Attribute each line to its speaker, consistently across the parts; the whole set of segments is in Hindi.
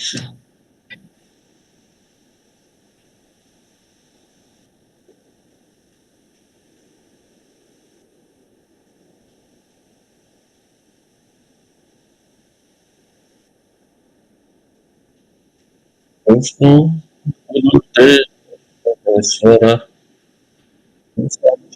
Speaker 1: अच्छा।
Speaker 2: München, Professora Insomma,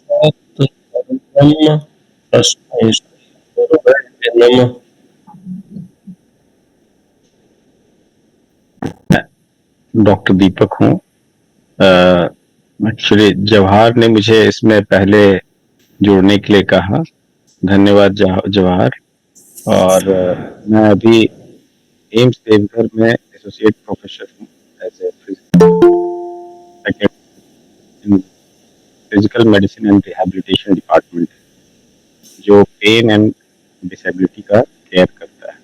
Speaker 2: डॉक्टर दीपक हूँ। एक्चुअली जवाहर ने मुझे इसमें पहले जुड़ने के लिए कहा। धन्यवाद जवाहर। और मैं अभी एम्स देवघर में एसोसिएट प्रोफेसर हूँ as a physical medicine and rehabilitation department, जो पेन एंड डिसेबिलिटी का केयर करता है।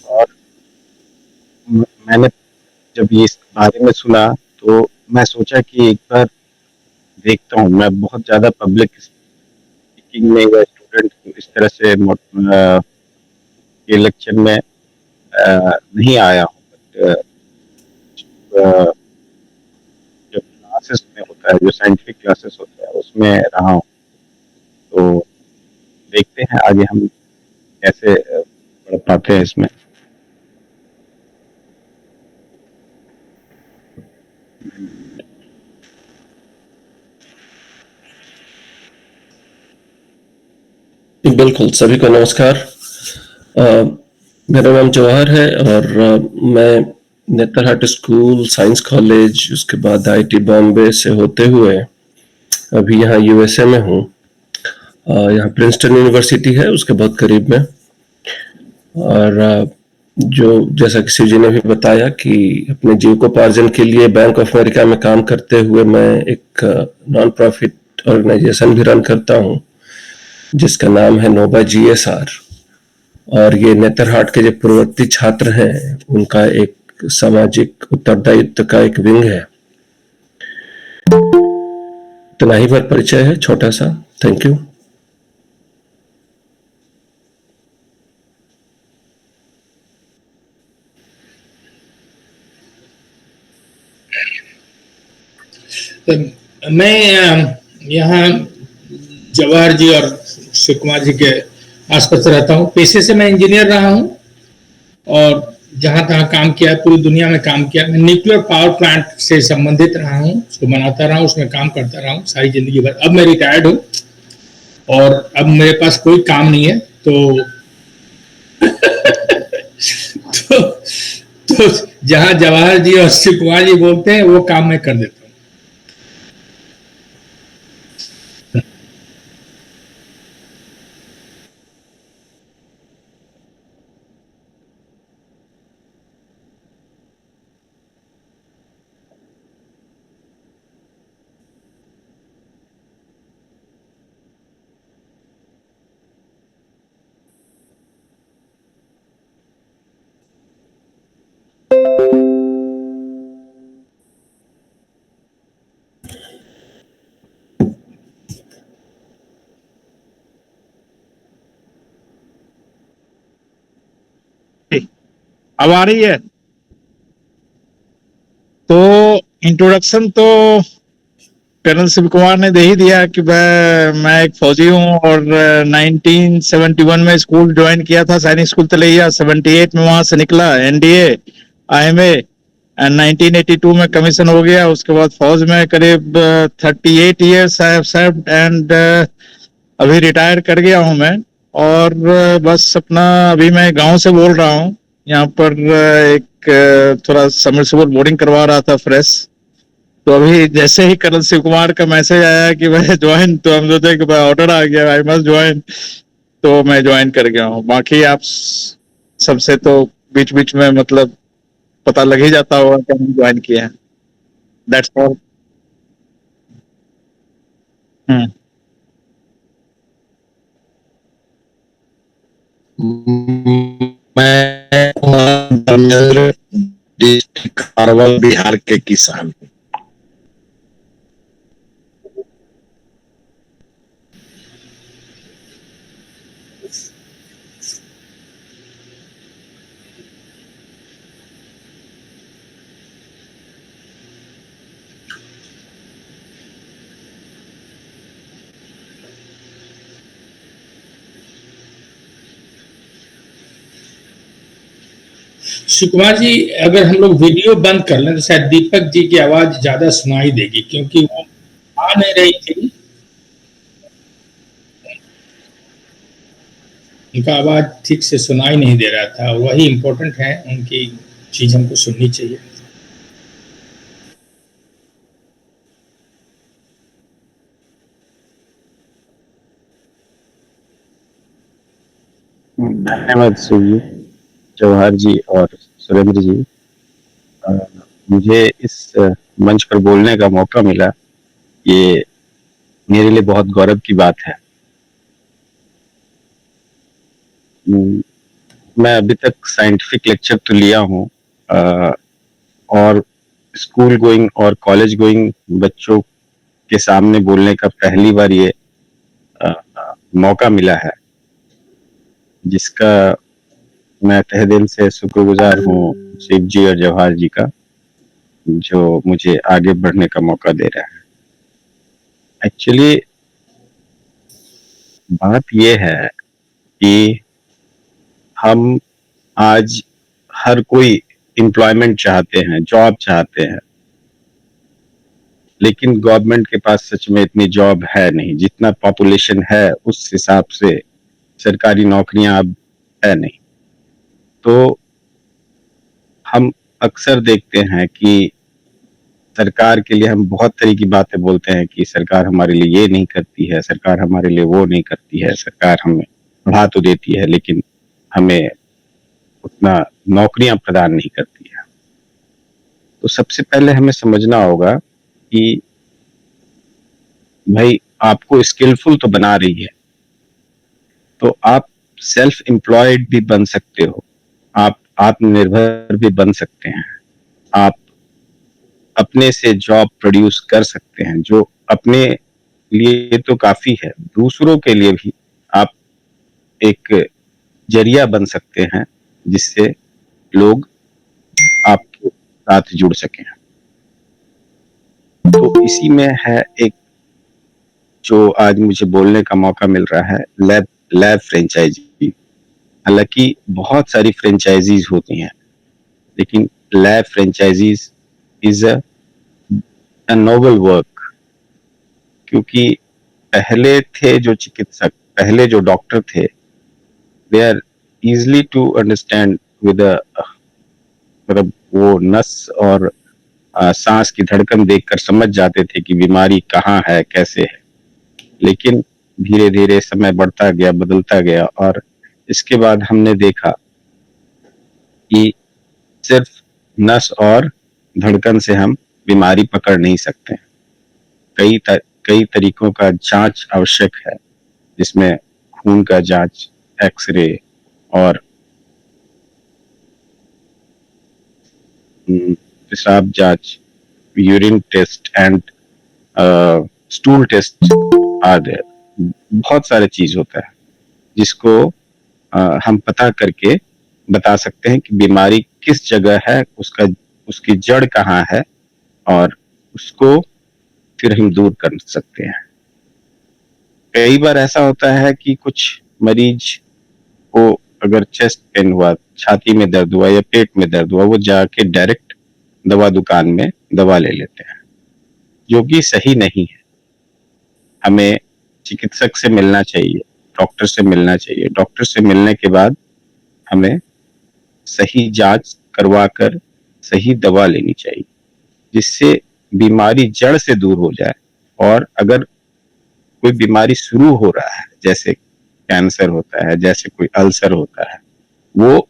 Speaker 2: और मैंने जब ये इस बारे में सुना तो मैं सोचा कि एक बार देखता हूँ। मैं बहुत ज़्यादा पब्लिक स्पीकिंग में या स्टूडेंट इस तरह से ये लेक्चर में नहीं आया हूँ। बट जो क्लासेस में होता है, जो साइंटिफिक क्लासेस होता है, उसमें रहा हूँ। तो देखते हैं आगे हम कैसे बढ़ पाते हैं इसमें।
Speaker 1: बिल्कुल, सभी को नमस्कार। मेरा नाम जवाहर है और मैं नेतरहाट स्कूल, साइंस कॉलेज, उसके बाद आईआईटी बॉम्बे से होते हुए अभी यहाँ यूएसए में हूँ। यहाँ प्रिंसटन यूनिवर्सिटी है, उसके बहुत करीब में। और जो जैसा कि शिव जी ने भी बताया कि अपने जीविकोपार्जन के लिए बैंक ऑफ अमेरिका में काम करते हुए मैं एक नॉन प्रॉफिट ऑर्गेनाइजेशन भी रन करता हूँ, जिसका नाम है नोबा जीएसआर। और ये नेतरहाट के जो पूर्ववर्ती छात्र हैं, उनका एक सामाजिक उत्तरदायित्व का एक विंग है। इतना ही पर परिचय है छोटा सा। Thank you.
Speaker 3: मैं यहाँ जवाहर जी और शिव कुमार जी के आसपास रहता हूँ। पेशे से मैं इंजीनियर रहा हूँ और जहाँ तहाँ काम किया, पूरी दुनिया में काम किया। मैं न्यूक्लियर पावर प्लांट से संबंधित रहा हूँ, उसको बनाता रहा हूँ, उसमें काम करता रहा हूँ सारी जिंदगी भर। अब मैं रिटायर्ड हूँ और अब मेरे पास कोई काम नहीं है, तो तो, तो जहाँ जवाहर जी और शिव कुमार जी बोलते हैं वो काम मैं कर देता हूँ।
Speaker 4: अब आ रही है। तो इंट्रोडक्शन तो कर्नल शिव कुमार ने दे ही दिया कि मैं एक फौजी हूँ और 1971 में स्कूल ज्वाइन किया था, सैनिक स्कूल तलैया। 78 में वहां से निकला, एनडीए, आईएमए, एंड 1982 में कमीशन हो गया। उसके बाद फौज में करीब 38 years I have served and अभी रिटायर कर गया हूँ मैं। और बस अपना अभी मैं गांव से बोल रहा हूँ। यहाँ पर एक थोड़ा सबमर्सिबल बोरिंग करवा रहा था फ्रेश। तो अभी जैसे ही कर्नल शिव कुमार का मैसेज आया कि भाई ज्वाइन, तो हम सोचे कि भाई ऑर्डर आ गया, आई मस्ट ज्वाइन। तो मैं ज्वाइन कर गया हूँ। बाकी आप सबसे तो बीच बीच में मतलब पता लग ही जाता होगा कि हम ज्वाइन किए हैं। That's all.
Speaker 2: मैं धर्मेंद्र, डिस्ट्रिक्ट अरवल, बिहार के किसान हूँ।
Speaker 3: शिव कुमार जी, अगर हम लोग वीडियो बंद कर लें तो शायद दीपक जी की आवाज ज्यादा सुनाई देगी, क्योंकि वो आ नहीं रही थी, उनका आवाज ठीक से सुनाई नहीं दे रहा था। वही इम्पोर्टेंट है, उनकी चीज हमको सुननी चाहिए।
Speaker 2: धन्यवाद शिव जी, जवाहर जी और सुरेंद्र जी। अ, मुझे इस मंच पर बोलने का मौका मिला, ये मेरे लिए बहुत गौरव की बात है। मैं अभी तक साइंटिफिक लेक्चर तो लिया हूँ, और स्कूल गोइंग और कॉलेज गोइंग बच्चों के सामने बोलने का पहली बार ये मौका मिला है, जिसका मैं तहे दिल से शुक्रगुजार हूँ शिव जी और जवाहर जी का, जो मुझे आगे बढ़ने का मौका दे रहा है। एक्चुअली बात ये है कि हम आज हर कोई एम्प्लॉयमेंट चाहते हैं, जॉब चाहते हैं, लेकिन गवर्नमेंट के पास सच में इतनी जॉब है नहीं। जितना पॉपुलेशन है उस हिसाब से सरकारी नौकरियां अब है नहीं। तो हम अक्सर देखते हैं कि सरकार के लिए हम बहुत तरह की बातें बोलते हैं कि सरकार हमारे लिए ये नहीं करती है, सरकार हमारे लिए वो नहीं करती है, सरकार हमें बढ़ा तो देती है लेकिन हमें उतना नौकरियां प्रदान नहीं करती है। तो सबसे पहले हमें समझना होगा कि भाई आपको स्किलफुल तो बना रही है, तो आप सेल्फ एम्प्लॉयड भी बन सकते हो, आप आत्मनिर्भर भी बन सकते हैं, आप अपने से जॉब प्रोड्यूस कर सकते हैं, जो अपने लिए तो काफी है, दूसरों के लिए भी आप एक जरिया बन सकते हैं जिससे लोग आपके साथ जुड़ सकें। तो इसी में है एक जो आज मुझे बोलने का मौका मिल रहा है, लैब फ्रेंचाइजी। हालांकि बहुत सारी फ्रेंचाइजीज होती हैं, लेकिन lab franchisees is a noble work, क्योंकि पहले थे जो चिकित्सक, पहले जो डॉक्टर थे, they are easily to understand with मतलब वो नस और सांस की धड़कन देखकर समझ जाते थे कि बीमारी कहाँ है, कैसे है। लेकिन धीरे धीरे समय बढ़ता गया, बदलता गया, और इसके बाद हमने देखा कि सिर्फ नस और धड़कन से हम बीमारी पकड़ नहीं सकते। कई तरीकों का जांच आवश्यक है, जिसमें खून का जांच, एक्सरे और पेशाब जांच, urine test and stool test are there. बहुत सारे चीज होता है जिसको हम पता करके बता सकते हैं कि बीमारी किस जगह है, उसकी जड़ कहाँ है, और उसको फिर हम दूर कर सकते हैं। कई बार ऐसा होता है कि कुछ मरीज को अगर चेस्ट पेन हुआ, छाती में दर्द हुआ या पेट में दर्द हुआ, वो जाके डायरेक्ट दवा दुकान में दवा ले लेते हैं, जो कि सही नहीं है। हमें चिकित्सक से मिलना चाहिए, डॉक्टर से मिलना चाहिए। डॉक्टर से मिलने के बाद हमें सही जांच करवाकर सही दवा लेनी चाहिए, जिससे बीमारी जड़ से दूर हो जाए। और अगर कोई बीमारी शुरू हो रहा है, जैसे कैंसर होता है, जैसे कोई अल्सर होता है, वो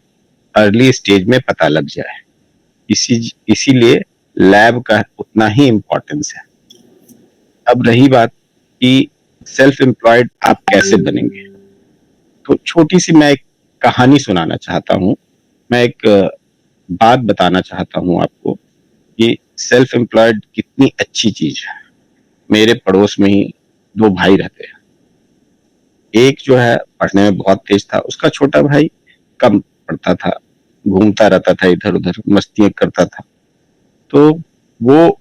Speaker 2: अर्ली स्टेज में पता लग जाए। इसीलिए लैब का उतना ही इम्पोर्टेंस है। अब रही बात कि सेल्फ एम्प्लॉयड आप कैसे बनेंगे, तो छोटी सी मैं एक कहानी सुनाना चाहता हूँ। मैं एक बात बताना चाहता हूँ आपको कि सेल्फ एम्प्लॉयड कितनी अच्छी चीज है। मेरे पड़ोस में ही दो भाई रहते हैं। एक जो है पढ़ने में बहुत तेज था, उसका छोटा भाई कम पढ़ता था, घूमता रहता था इधर उधर, मस्तियां करता था। तो वो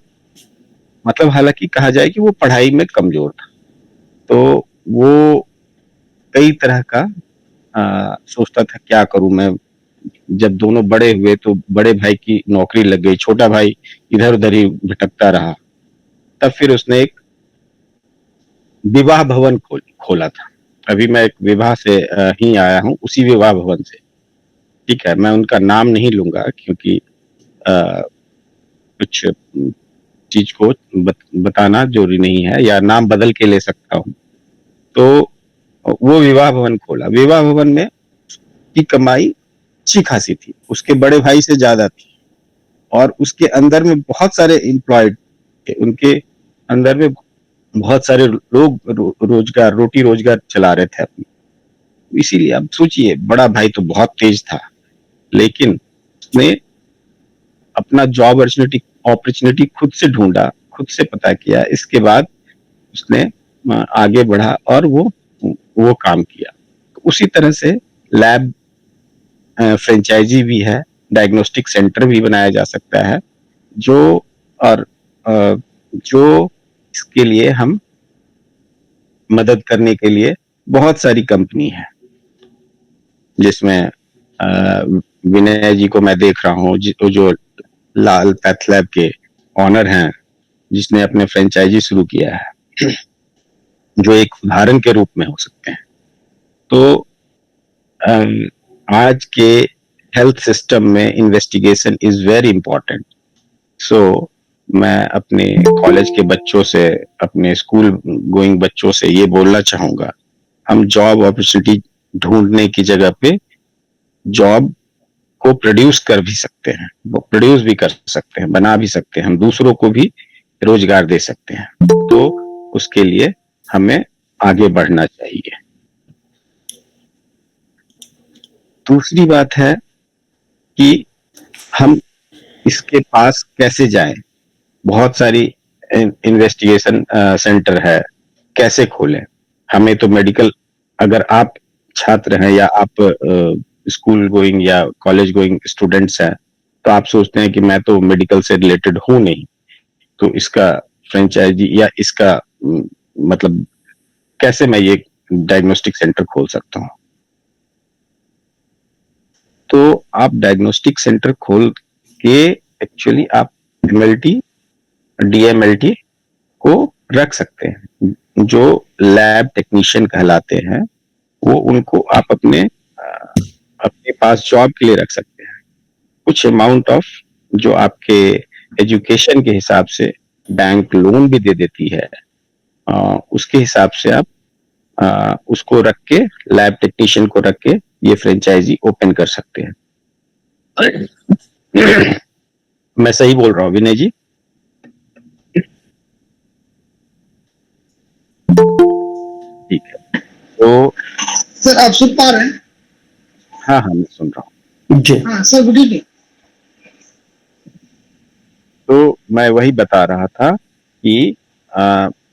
Speaker 2: मतलब हालांकि कहा जाए कि वो पढ़ाई में कमजोर था, तो वो कई तरह का सोचता था क्या करूं मैं, जब दोनों बड़े हुए तो बड़े भाई की नौकरी लग गई, छोटा भाई इधर उधर ही भटकता रहा। तब फिर उसने एक विवाह भवन खोला था। अभी मैं एक विवाह से ही आया हूँ, उसी विवाह भवन से। ठीक है, मैं उनका नाम नहीं लूंगा क्योंकि कुछ चीज को बताना जरूरी नहीं है, या नाम बदल के ले सकता हूँ। तो वो विवाह भवन खोला। विवाह भवन में की कमाई अच्छी खासी थी, उसके बड़े भाई से ज्यादा थी, और उसके अंदर में बहुत सारे एम्प्लॉयड थे, उनके अंदर में बहुत सारे लोग रोजगार, रोटी रोजगार चला रहे थे अपनी। इसीलिए अब सोचिए, बड़ा भाई तो बहुत तेज था, लेकिन उसने अपना जॉब अपॉर्चुनिटी खुद से ढूंढा, खुद से पता किया, इसके बाद उसने आगे बढ़ा और वो काम किया। तो उसी तरह से लैब फ्रेंचाइजी भी है, डायग्नोस्टिक सेंटर भी बनाया जा सकता है, जो और जो इसके लिए हम मदद करने के लिए बहुत सारी कंपनी है, जिसमें विनय जी को मैं देख रहा हूँ, जो लाल पैथ लैब के ऑनर हैं, जिसने अपने फ्रेंचाइजी शुरू किया है, जो एक उदाहरण के रूप में हो सकते हैं। तो आज के हेल्थ सिस्टम में इन्वेस्टिगेशन इज वेरी इंपॉर्टेंट। सो मैं अपने कॉलेज के बच्चों से, अपने स्कूल गोइंग बच्चों से ये बोलना चाहूंगा, हम जॉब अपॉर्चुनिटी ढूंढने की जगह पे जॉब को प्रोड्यूस कर भी सकते हैं, वो प्रोड्यूस भी कर सकते हैं, बना भी सकते हैं, हम दूसरों को भी रोजगार दे सकते हैं। तो उसके लिए हमें आगे बढ़ना चाहिए। दूसरी बात है कि हम इसके पास कैसे जाएं। बहुत सारी इन्वेस्टिगेशन सेंटर है, कैसे खोलें। हमें तो मेडिकल, अगर आप छात्र हैं या आप स्कूल गोइंग या कॉलेज गोइंग स्टूडेंट्स हैं, तो आप सोचते हैं कि मैं तो मेडिकल से रिलेटेड हूं नहीं, तो इसका फ्रेंचाइजी या इसका मतलब कैसे मैं ये डायग्नोस्टिक सेंटर खोल सकता हूं। तो आप डायग्नोस्टिक सेंटर खोल के एक्चुअली आप एमएलटी, डीएमएलटी को रख सकते हैं, जो लैब टेक्नीशियन कहलाते हैं, वो उनको आप अपने पास जॉब के लिए रख सकते हैं। कुछ अमाउंट ऑफ, जो आपके एजुकेशन के हिसाब से बैंक लोन भी दे देती है, उसके हिसाब से आप उसको रख के, लैब टेक्नीशियन को रख के ये फ्रेंचाइजी ओपन कर सकते हैं। मैं सही बोल रहा हूँ विनय जी? ठीक है, तो
Speaker 5: सर आप सुन पा रहे हैं?
Speaker 2: हाँ हाँ, मैं सुन रहा हूँ
Speaker 1: जी।
Speaker 5: हाँ सर, गुड इवनिंग।
Speaker 2: तो मैं वही बता रहा था कि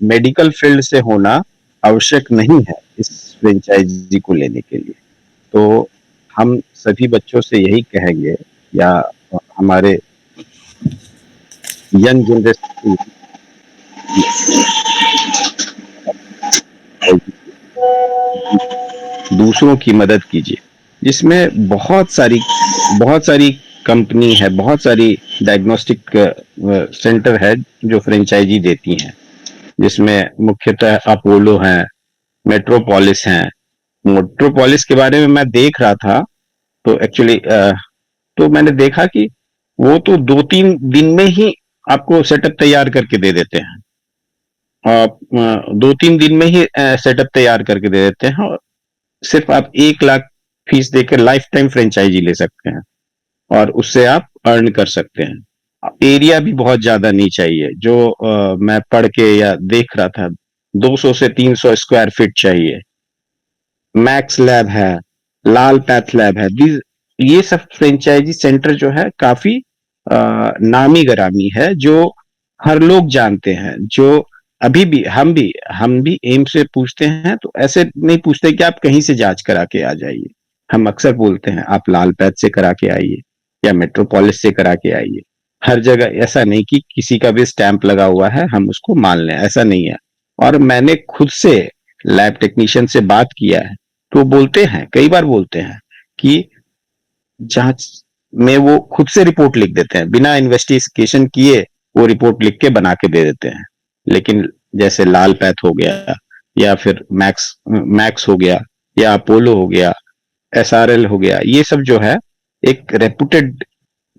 Speaker 2: मेडिकल फील्ड से होना आवश्यक नहीं है इस फ्रेंचाइजी को लेने के लिए। तो हम सभी बच्चों से यही कहेंगे, या हमारे यंग जनरेशन, दूसरों की मदद कीजिए, जिसमें बहुत सारी कंपनी है, बहुत सारी डायग्नोस्टिक सेंटर है जो फ्रेंचाइजी देती हैं, जिसमें मुख्यतः अपोलो हैं, मेट्रोपोलिस हैं। मेट्रोपोलिस के बारे में मैं देख रहा था, तो एक्चुअली तो मैंने देखा कि वो तो 2-3 दिन में ही आपको सेटअप तैयार करके दे देते हैं। 2-3 दिन में ही सेटअप तैयार करके दे देते हैं, और सिर्फ आप 1 लाख फीस देकर लाइफ टाइम फ्रेंचाइजी ले सकते हैं, और उससे आप अर्न कर सकते हैं। एरिया भी बहुत ज्यादा नहीं चाहिए, जो मैं पढ़ के या देख रहा था, 200 से 300 स्क्वायर फीट चाहिए। मैक्स लैब है, लाल पैथ लैब है, ये सब फ्रेंचाइजी सेंटर जो है काफी नामी गरामी है, जो हर लोग जानते हैं। जो अभी भी हम भी एम्स से पूछते हैं, तो ऐसे नहीं पूछते कि आप कहीं से जांच करा के आ जाइए। हम अक्सर बोलते हैं आप लाल पैथ से करा के आइए या मेट्रोपोलिस से करा के आइए। हर जगह ऐसा नहीं कि किसी का भी स्टैंप लगा हुआ है हम उसको मान लें, ऐसा नहीं है। और मैंने खुद से लैब टेक्नीशियन से बात किया है, तो बोलते हैं, कई बार बोलते हैं कि जांच में वो खुद से रिपोर्ट लिख देते हैं, बिना इन्वेस्टिगेशन किए वो रिपोर्ट लिख के बना के दे देते हैं। लेकिन जैसे लाल पैथ हो गया, या फिर मैक्स मैक्स हो गया, या अपोलो हो गया, एसआरएल हो गया, ये सब जो है एक रेपुटेड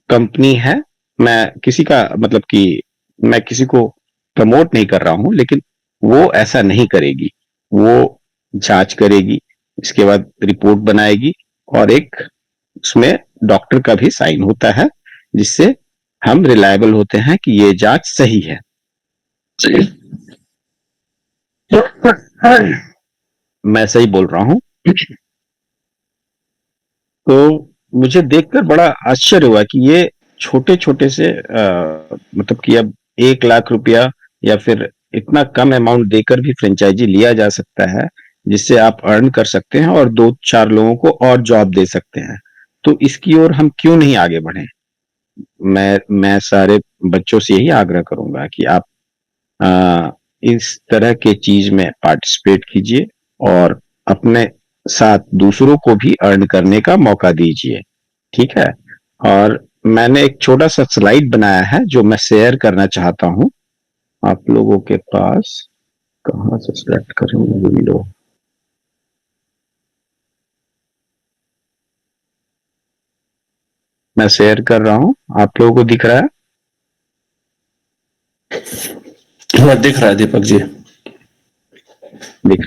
Speaker 2: कंपनी है। मैं किसी का मतलब कि मैं किसी को प्रमोट नहीं कर रहा हूं, लेकिन वो ऐसा नहीं करेगी। वो जांच करेगी, इसके बाद रिपोर्ट बनाएगी, और एक उसमें डॉक्टर का भी साइन होता है, जिससे हम रिलायबल होते हैं कि ये जांच सही है। मैं सही बोल रहा हूं। तो मुझे देखकर बड़ा आश्चर्य हुआ कि ये छोटे छोटे से मतलब कि अब 1 लाख रुपया या फिर इतना कम अमाउंट देकर भी फ्रेंचाइजी लिया जा सकता है, जिससे आप अर्न कर सकते हैं और 2-4 लोगों को और जॉब दे सकते हैं। तो इसकी ओर हम क्यों नहीं आगे बढ़े? मैं सारे बच्चों से यही आग्रह करूंगा कि आप अ, इस तरह के चीज में पार्टिसिपेट कीजिए और अपने साथ दूसरों को भी अर्न करने का मौका दीजिए। ठीक है? और मैंने एक छोटा सा स्लाइड बनाया है जो मैं शेयर करना चाहता हूं आप लोगों के पास। कहां से सिलेक्ट करूं विंडो? मैं शेयर कर रहा हूं, आप लोगों को दिख रहा है?
Speaker 1: हाँ, दिख रहा है दीपक जी।
Speaker 2: दिख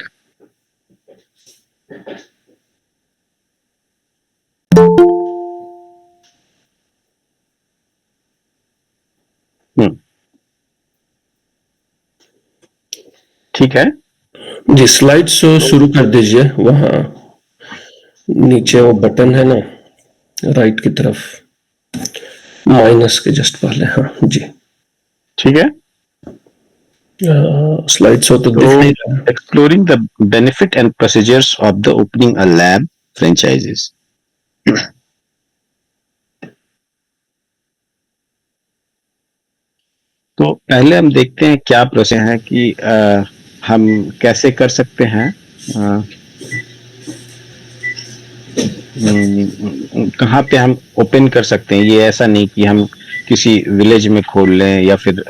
Speaker 2: हम्म, ठीक है।
Speaker 1: जी, स्लाइड शो शुरू कर दीजिए। वहां नीचे वो बटन है ना, राइट की तरफ, माइनस के जस्ट पहले। हाँ जी,
Speaker 2: ठीक है।
Speaker 1: स्लाइड शो तो दिख
Speaker 2: तो
Speaker 1: नहीं रहा है।
Speaker 2: exploring the benefit and procedures of the opening a lab franchises. तो पहले हम देखते हैं क्या प्रोसेस है कि हम कैसे कर सकते हैं, कहाँ पे हम ओपन कर सकते हैं। ये ऐसा नहीं कि हम किसी विलेज में खोल लें या फिर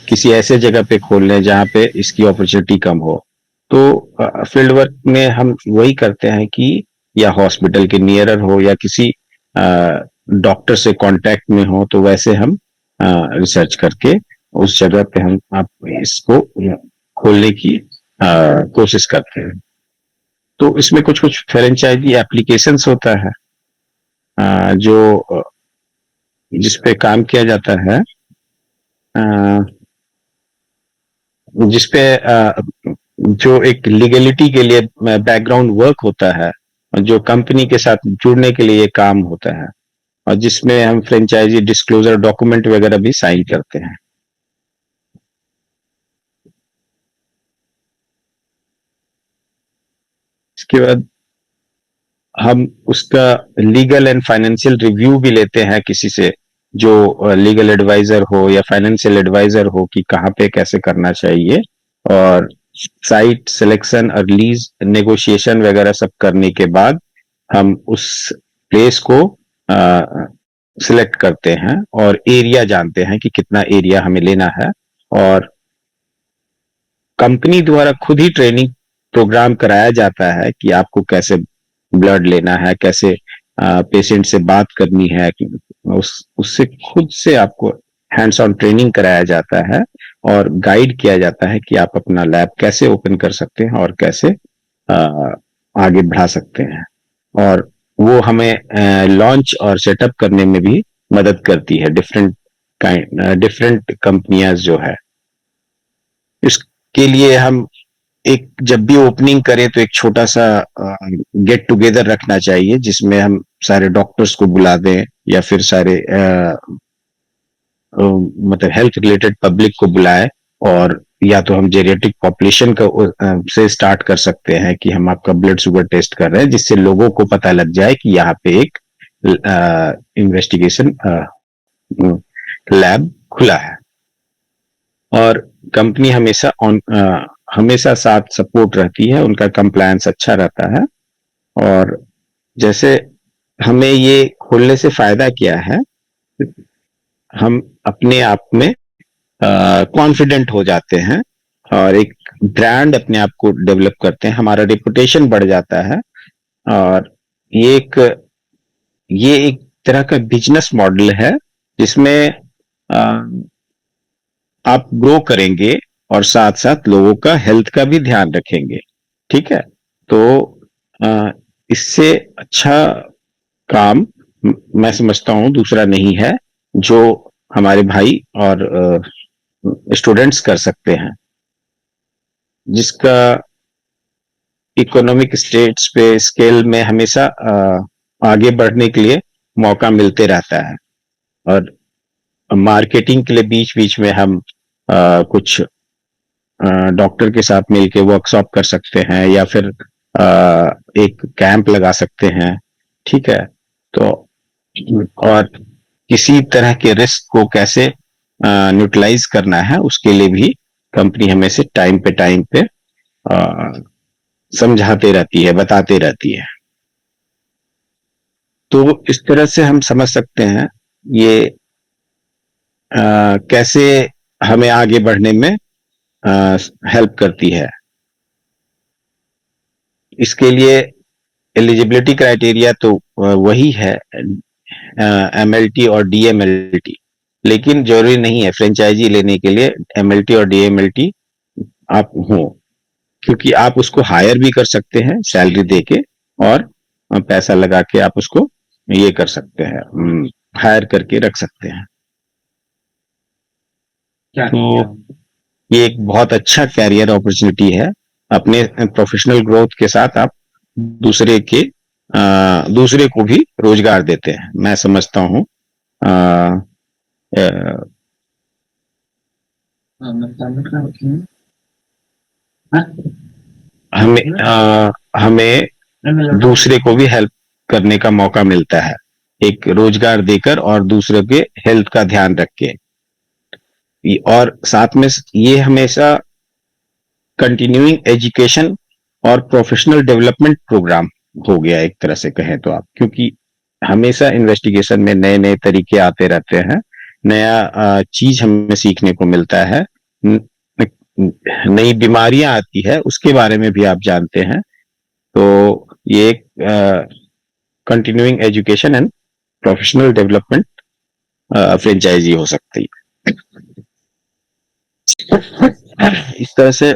Speaker 2: किसी ऐसे जगह पे खोल लें जहाँ पे इसकी अपॉर्चुनिटी कम हो। तो फील्ड वर्क में हम वही करते हैं कि या हॉस्पिटल के नियरर हो या किसी डॉक्टर से कांटेक्ट में हो, तो वैसे हम रिसर्च करके उस जगह पे हम आप इसको खोलने की कोशिश करते हैं। तो इसमें कुछ कुछ फ्रेंचाइजी एप्लीकेशंस होता है जो जिसपे काम किया जाता है, जिसपे जो एक लीगलिटी के लिए बैकग्राउंड वर्क होता है, जो कंपनी के साथ जुड़ने के लिए काम होता है, और जिसमें हम फ्रेंचाइजी डिस्क्लोजर डॉक्यूमेंट वगैरह भी साइन करते हैं। इसके बाद हम उसका लीगल एंड फाइनेंशियल रिव्यू भी लेते हैं किसी से, जो लीगल एडवाइजर हो या फाइनेंशियल एडवाइजर हो, कि कहाँ पे कैसे करना चाहिए। और साइट सिलेक्शन और लीज नेगोशिएशन वगैरह सब करने के बाद हम उस प्लेस को सिलेक्ट करते हैं और एरिया जानते हैं कि कितना एरिया हमें लेना है। और कंपनी द्वारा खुद ही ट्रेनिंग प्रोग्राम कराया जाता है कि आपको कैसे ब्लड लेना है, कैसे पेशेंट से बात करनी है, उससे खुद से आपको हैंड्स ऑन ट्रेनिंग कराया जाता है और गाइड किया जाता है कि आप अपना लैब कैसे ओपन कर सकते हैं और कैसे आगे बढ़ा सकते हैं। और वो हमें लॉन्च और सेटअप करने में भी मदद करती है। डिफरेंट कंपनियां जो है, इसके लिए हम एक जब भी ओपनिंग करें तो एक छोटा सा गेट टुगेदर रखना चाहिए, जिसमें हम सारे डॉक्टर्स को बुला दें या फिर सारे मतलब हेल्थ रिलेटेड पब्लिक को बुलाएं। और या तो हम जेरियाट्रिक पॉपुलेशन का से स्टार्ट कर सकते हैं कि हम आपका ब्लड शुगर टेस्ट कर रहे हैं, जिससे लोगों को पता लग जाए कि यहाँ पे एक इन्वेस्टिगेशन लैब खुला है। और कंपनी हमेशा साथ सपोर्ट रहती है, उनका कंप्लायंस अच्छा रहता है। और जैसे हमें ये खोलने से फायदा क्या है, हम अपने आप में कॉन्फिडेंट हो जाते हैं और एक ब्रांड अपने आप को डेवलप करते हैं, हमारा रेपुटेशन बढ़ जाता है। और ये एक ये एक तरह का बिजनेस मॉडल है जिसमें आप ग्रो करेंगे और साथ साथ लोगों का हेल्थ का भी ध्यान रखेंगे। ठीक है, तो इससे अच्छा काम मैं समझता हूं दूसरा नहीं है जो हमारे भाई और स्टूडेंट्स कर सकते हैं, जिसका इकोनॉमिक स्टेट्स पे स्केल में हमेशा आगे बढ़ने के लिए मौका मिलते रहता है। और मार्केटिंग के लिए बीच बीच में हम कुछ डॉक्टर के साथ मिलके वर्कशॉप कर सकते हैं या फिर एक कैंप लगा सकते हैं। ठीक है, तो और किसी तरह के रिस्क को कैसे न्यूट्रलाइज करना है उसके लिए भी कंपनी हमें से टाइम पे समझाते रहती है, बताते रहती है। तो इस तरह से हम समझ सकते हैं ये कैसे हमें आगे बढ़ने में हेल्प करती है। इसके लिए एलिजिबिलिटी क्राइटेरिया तो वही है, एमएलटी और डीएमएलटी, लेकिन जरूरी नहीं है फ्रेंचाइजी लेने के लिए एमएलटी और डीएमएलटी आप हो, क्योंकि आप उसको हायर भी कर सकते हैं सैलरी देके और पैसा लगा के आप उसको ये कर सकते हैं, हायर करके रख सकते हैं। तो ये एक बहुत अच्छा कैरियर अपॉर्चुनिटी है। अपने प्रोफेशनल ग्रोथ के साथ आप दूसरे को भी रोजगार देते हैं, मैं समझता हूँ। हमें दूसरे को भी हेल्प करने का मौका मिलता है, एक रोजगार देकर और दूसरे के हेल्थ का ध्यान रख के। और साथ में ये हमेशा कंटिन्यूइंग एजुकेशन और प्रोफेशनल डेवलपमेंट प्रोग्राम हो गया एक तरह से कहें तो आप, क्योंकि हमेशा इन्वेस्टिगेशन में नए नए तरीके आते रहते हैं, नया चीज हमें सीखने को मिलता है, नई बीमारियां आती है उसके बारे में भी आप जानते हैं। तो ये एक continuing education and professional development franchisee हो सकती है। इस तरह से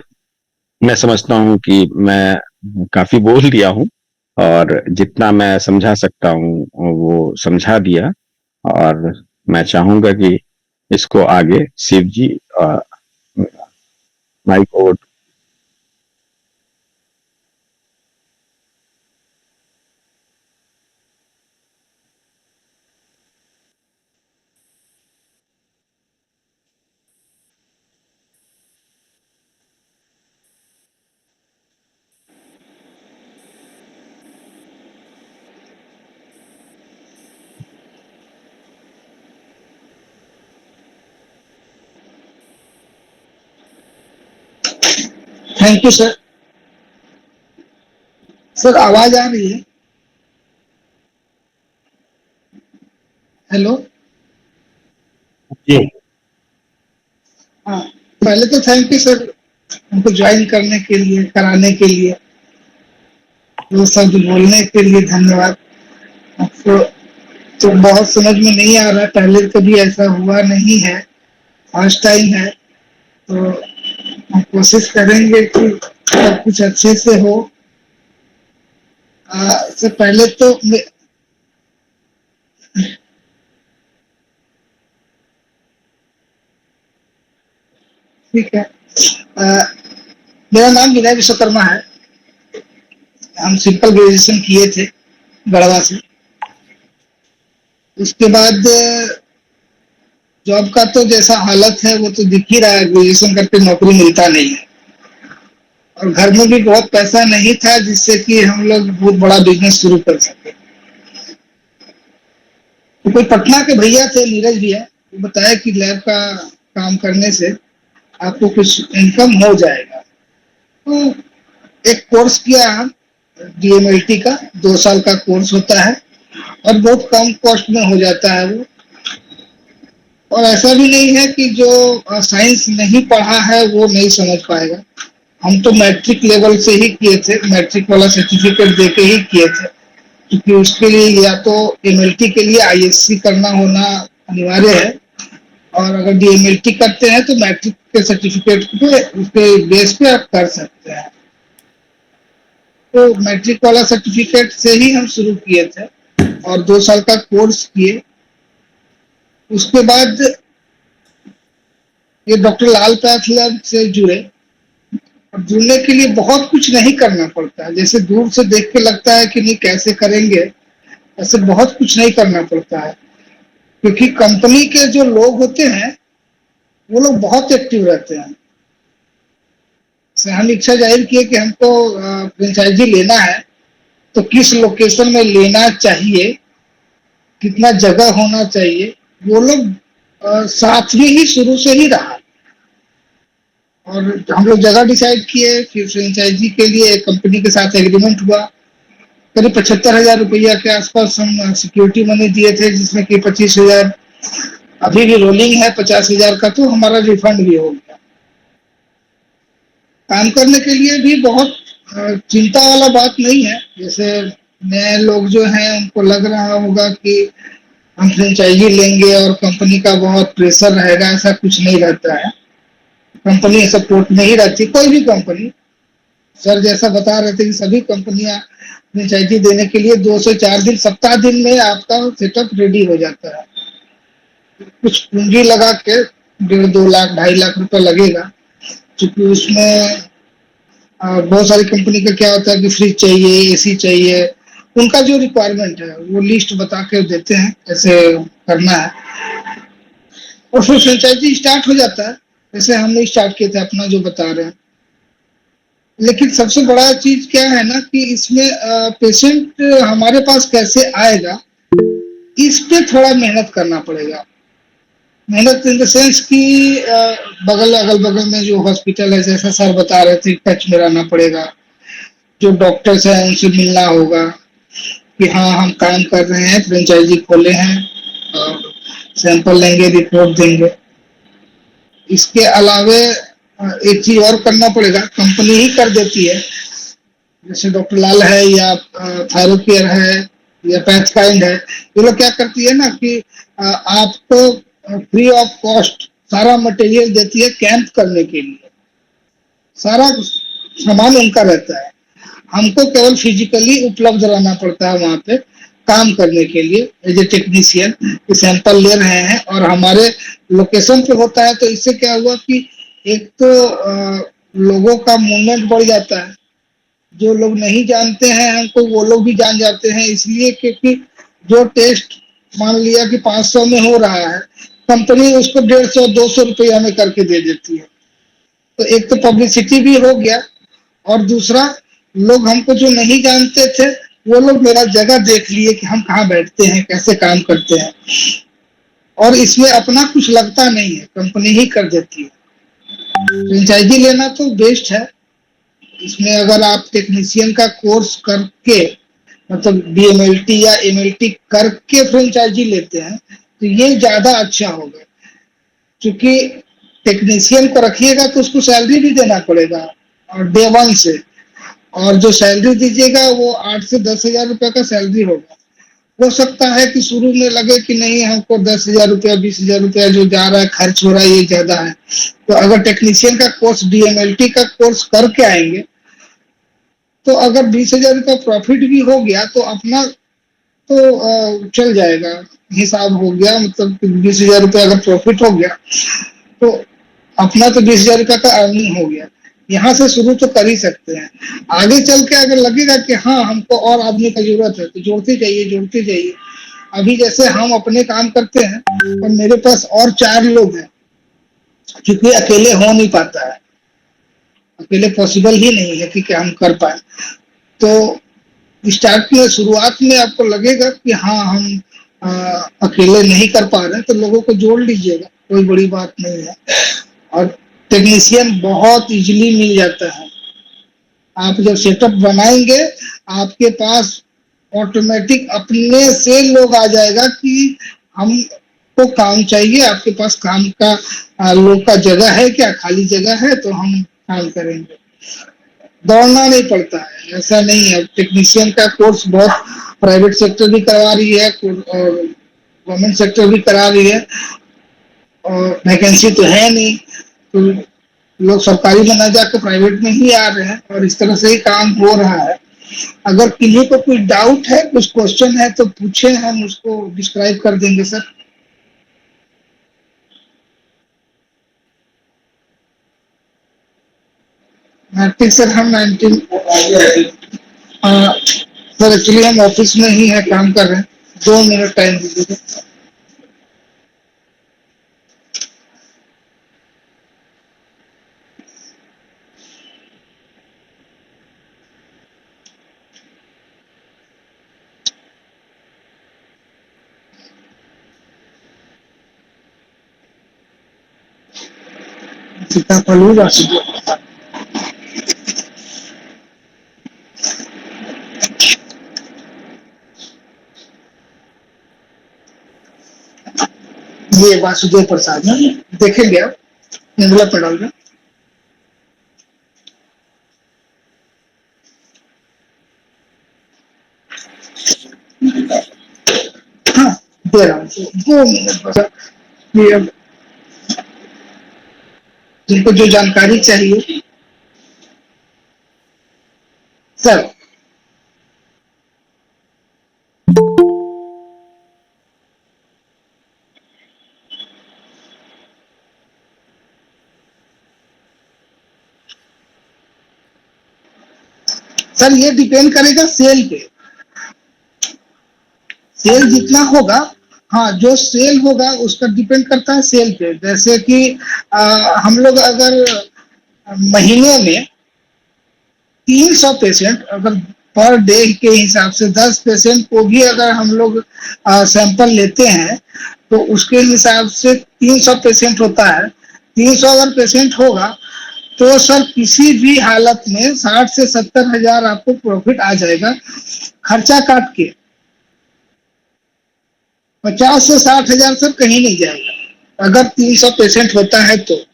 Speaker 2: मैं समझता हूं कि मैं काफी बोल दिया हूं और जितना मैं समझा सकता हूं वो समझा दिया, और मैं चाहूंगा कि इसको आगे Shiv ji mic over.
Speaker 5: Thank you sir. Sir आवाज आ रही है? हेलो।
Speaker 2: जी
Speaker 5: हाँ, पहले तो थैंक यू सर हमको ज्वाइन करने के लिए, कराने के लिए, वो शब्द बोलने के लिए धन्यवाद। आपको तो बहुत समझ में नहीं आ रहा, पहले कभी ऐसा हुआ नहीं है, फर्स्ट टाइम है, तो हम कोशिश करेंगे कि सब कुछ अच्छे से हो। सर पहले तो ठीक है, मेरा नाम विनय विश्वकर्मा है। हम सिंपल ग्रेजुएशन किए थे गढ़वा से। उसके बाद जॉब का तो जैसा हालत है वो तो दिख ही रहा है, ग्रेजुएशन करके नौकरी मिलता नहीं है और घर में भी बहुत पैसा नहीं था जिससे कि हम लोग बहुत बड़ा बिजनेस शुरू कर सके। तो कोई पटना के भैया थे, नीरज भैया, वो बताया कि लैब का काम करने से आपको कुछ इनकम हो जाएगा। तो एक कोर्स किया हम डीएमएलटी का, 2 साल का कोर्स होता है। और बहुत कम कॉस्ट में हो जाता है वो। और ऐसा भी नहीं है कि जो साइंस नहीं पढ़ा है वो नहीं समझ पाएगा। हम तो मैट्रिक लेवल से ही किए थे, मैट्रिक वाला सर्टिफिकेट देके ही किए थे, क्योंकि उसके लिए या तो एमएलटी के लिए आईएससी करना होना अनिवार्य है, और अगर डीएमएलटी करते हैं तो मैट्रिक के सर्टिफिकेट पे उसके बेस पे आप कर सकते हैं। तो मैट्रिक वाला सर्टिफिकेट से ही हम शुरू किए थे और 2 साल का कोर्स किए। उसके बाद ये डॉक्टर लाल पैथलैब से जुड़े। और जुड़ने के लिए बहुत कुछ नहीं करना पड़ता है, जैसे दूर से देख के लगता है कि नहीं कैसे करेंगे, ऐसे बहुत कुछ नहीं करना पड़ता है, क्योंकि कंपनी के जो लोग होते हैं वो लोग बहुत एक्टिव रहते हैं। हम इच्छा जाहिर किए कि हमको फ्रेंचाइजी लेना है, तो किस लोकेशन में लेना चाहिए, कितना जगह होना चाहिए, वो लोग साथ में ही शुरू से ही रहा। और हम लोग जगह डिसाइड किए, फिर फ्रेंचाइजी के लिए कंपनी के साथ एग्रीमेंट हुआ। करीब 75,000 रुपया के आसपास हम सिक्योरिटी मनी दिए थे, जिसमें कि 25,000 अभी भी रोलिंग है, 50,000 का तो हमारा रिफंड भी हो गया। काम करने के लिए भी बहुत चिंता वाला बात नहीं है। जैसे नए लोग जो हैं उनको लग रहा होगा कि हम फ्रेंचाइजी लेंगे और कंपनी का बहुत प्रेशर रहेगा, ऐसा कुछ नहीं रहता है। कंपनी सपोर्ट में ही रहती, कोई भी कंपनी। सर जैसा बता रहे थे कि सभी कंपनियां फ्रेंचाइजी देने के लिए 2 से 4 दिन, सप्ताह दिन में आपका सेटअप रेडी हो जाता है। कुछ पूंजी लगा के 1.5-2 लाख 2.5 लाख रुपए लगेगा, क्योंकि उसमें बहुत सारी कंपनी का क्या होता है कि फ्रिज चाहिए, एसी चाहिए, उनका जो रिक्वायरमेंट है वो लिस्ट बता के देते हैं कैसे करना है, और फिर फ्रेंचाइजी स्टार्ट हो जाता है। जैसे हमने स्टार्ट किए थे अपना जो बता रहे हैं। लेकिन सबसे बड़ा चीज क्या है ना कि इसमें पेशेंट हमारे पास कैसे आएगा, इस पे थोड़ा मेहनत करना पड़ेगा। मेहनत इन द सेंस कि अगल बगल में जो हॉस्पिटल है, जैसा सर बता रहे थे, टच में रहना पड़ेगा। जो डॉक्टर्स हैं उनसे मिलना होगा कि हाँ हम काम कर रहे हैं, फ्रेंचाइजी खोले हैं, और सैंपल लेंगे, रिपोर्ट देंगे। इसके अलावे एक चीज और करना पड़ेगा, कंपनी ही कर देती है। जैसे डॉक्टर लाल है या थायरोकेयर है या पैथकाइंड है, ये लोग क्या करती है ना कि आपको फ्री ऑफ कॉस्ट सारा मटेरियल देती है कैंप करने के लिए। सारा सामान उनका रहता है, हमको केवल फिजिकली उपलब्ध रहना पड़ता है वहां पे काम करने के लिए एज ए टेक्नीशियन। सैंपल ले रहे हैं और हमारे लोकेशन पे होता है, तो इससे क्या हुआ कि एक तो लोगों का मूवमेंट बढ़ जाता है। जो लोग नहीं जानते हैं हमको, वो लोग भी जान जाते हैं, इसलिए क्योंकि जो टेस्ट मान लिया कि 500 में हो रहा है, कंपनी उसको 150-200 रुपया में करके दे देती है। तो एक तो पब्लिसिटी भी हो गया, और दूसरा लोग हमको जो नहीं जानते थे वो लोग मेरा जगह देख लिए कि हम कहाँ बैठते हैं, कैसे काम करते हैं, और इसमें अपना कुछ लगता नहीं है, कंपनी ही कर देती है। फ्रेंचाइजी लेना तो बेस्ट है। इसमें अगर आप टेक्नीशियन का कोर्स करके, मतलब डीएमएलटी या एमएलटी करके फ्रेंचाइजी लेते हैं, तो ये ज्यादा अच्छा होगा, क्योंकि टेक्नीशियन को रखिएगा तो उसको सैलरी भी देना पड़ेगा और डे 1 से, और जो सैलरी दीजिएगा वो 8 से 10,000 रुपए का सैलरी होगा। हो सकता है कि शुरू में लगे कि नहीं हमको 10,000 रुपया 20,000 रुपया जो जा रहा है, खर्च हो रहा है, ये ज्यादा है। तो अगर टेक्नीशियन का कोर्स, डीएमएलटी का कोर्स करके आएंगे, तो अगर 20,000 रुपया प्रॉफिट भी हो गया तो अपना तो चल जाएगा, हिसाब हो गया। मतलब 20,000 रुपया अगर प्रॉफिट हो गया तो अपना तो 20,000 रुपया का अर्निंग हो गया। यहाँ से शुरू तो कर ही सकते हैं। आगे चल के अगर लगेगा कि हाँ हमको और आदमी का जरूरत है, तो जोड़ते जाइए। अभी जैसे हम अपने काम करते हैं और मेरे पास और 4 लोग हैं, क्योंकि अकेले हो नहीं पाता है, अकेले पॉसिबल ही नहीं है कि क्या हम कर पाए। तो स्टार्ट में, शुरुआत में आपको लगेगा कि हाँ हम अकेले नहीं कर पा रहे, तो लोगों को जोड़ लीजिएगा, कोई बड़ी बात नहीं है। और टेक्नीशियन बहुत इजीली मिल जाता है। आप जब सेटअप बनाएंगे, आपके पास ऑटोमेटिक अपने से लोग आ जाएगा कि हमको काम चाहिए, आपके पास काम का लोग का जगह है क्या, खाली जगह है तो हम काम करेंगे। दौड़ना नहीं पड़ता है, ऐसा नहीं है। टेक्नीशियन का कोर्स बहुत प्राइवेट सेक्टर भी करवा रही है और गवर्नमेंट सेक्टर भी करा रही है, और वैकेंसी तो है नहीं, तो लोग सरकारी में ना जाकर प्राइवेट में ही आ रहे हैं, और इस तरह से ही काम हो रहा है। अगर किसी को कोई डाउट है, कुछ क्वेश्चन है तो पूछे, हम उसको डिस्क्राइब कर देंगे सर। मैट्रिक सर हम 19 सर एक्चुअली हम ऑफिस में ही है, काम कर रहे हैं। 2 मिनट टाइम दीजिए। सीताफल वासुदेव, ये वासुदेव प्रसाद है, देखेंगे आप एनवलप में डाल दें। हाँ, दे रहा हूँ 2 मिनट बस। ये जिनको जो जानकारी चाहिए सर। सर ये डिपेंड करेगा सेल पे, सेल जितना होगा, हाँ जो सेल होगा उसका डिपेंड करता है सेल पे। जैसे कि हम लोग अगर महीने में 300 पेशेंट अगर पर डे के हिसाब से 10 पेशेंट को भी अगर हम लोग सैंपल लेते हैं, तो उसके हिसाब से 300 पेशेंट होता है। 300 अगर पेशेंट होगा तो सर किसी भी हालत में 60 से 70 हजार आपको प्रॉफिट आ जाएगा, खर्चा काट के। 50 से 60 हजार सर कहीं नहीं जाएगा अगर 300 पेशेंट होता है तो।